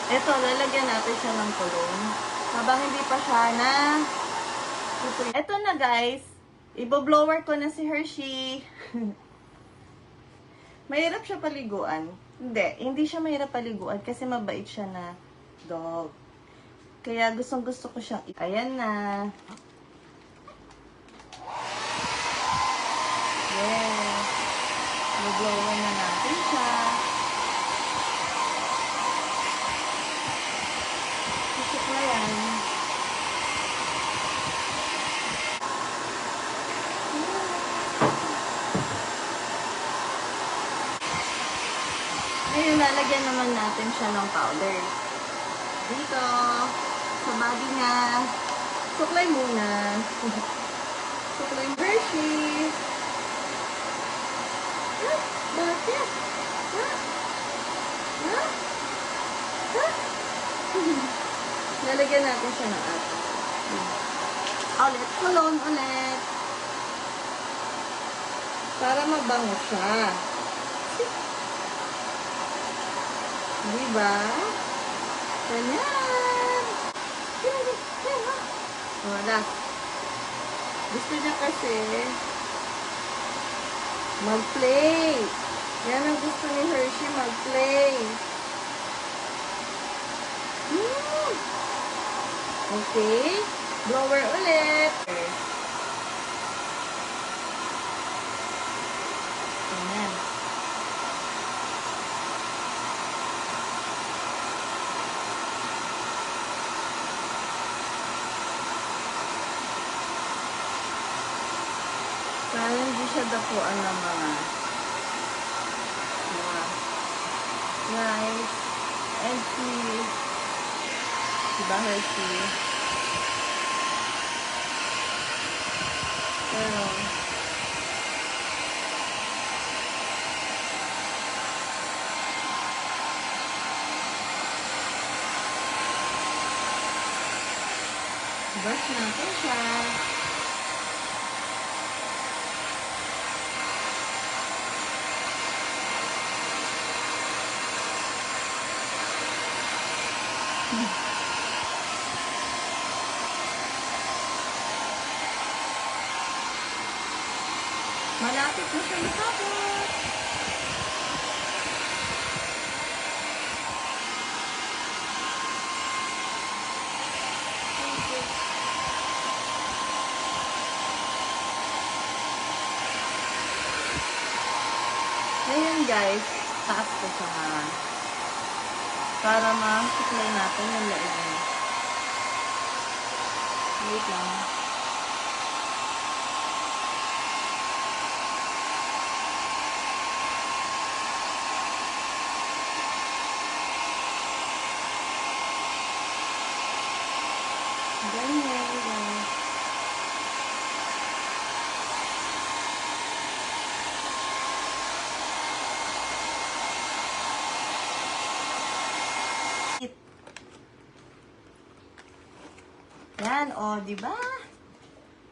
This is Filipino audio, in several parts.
Ito, lalagyan natin siya ng cologne. Habang hindi pa siya na... Ito na guys. Ibo-blower ko na si Hershey. Mahirap siya paliguan. Hindi siya mahirap paliguan kasi mabait siya na dog. Kaya gustong-gusto ko siyang... Ayan na. Yes. Ibo-blower na natin siya. Isip na yan. Ngayon, lalagyan naman natin siya ng powder. Dito, sa body niya. Suklay muna. Suklay Hershey. Ha? Bakit? Ha? Ha? Ha? Lalagyan natin siya ng ato. Ulit, cologne ulit. Para mabango siya. Diba? Ganyan. Wala. Gusto niya kasi mag-play. Yan ang gusto ni Hershey, mag-play. Okay. Blower ulit. Ayan. Para hindi siya dapuan ng mga rice and cheese. Diba, Hershey? Pero, brush natin siya. Malapit na siya matapos. Ngayon guys, taas ko siya para ma-supply natin yung laig niya. Wait lang. Ganyan, guys. Yan, o, diba?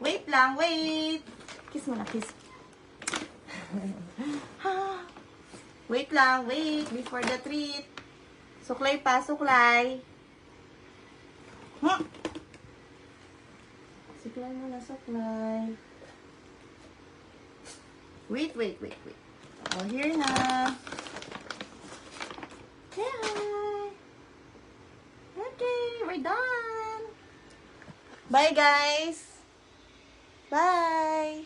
Wait lang, wait. Kiss mo na, kiss. Wait lang, wait. Before the treat. Suklay pa, suklay. Suklay mo na, suklay. Wait. O, here na. Hi. Okay, we're done. Bye, guys. Bye.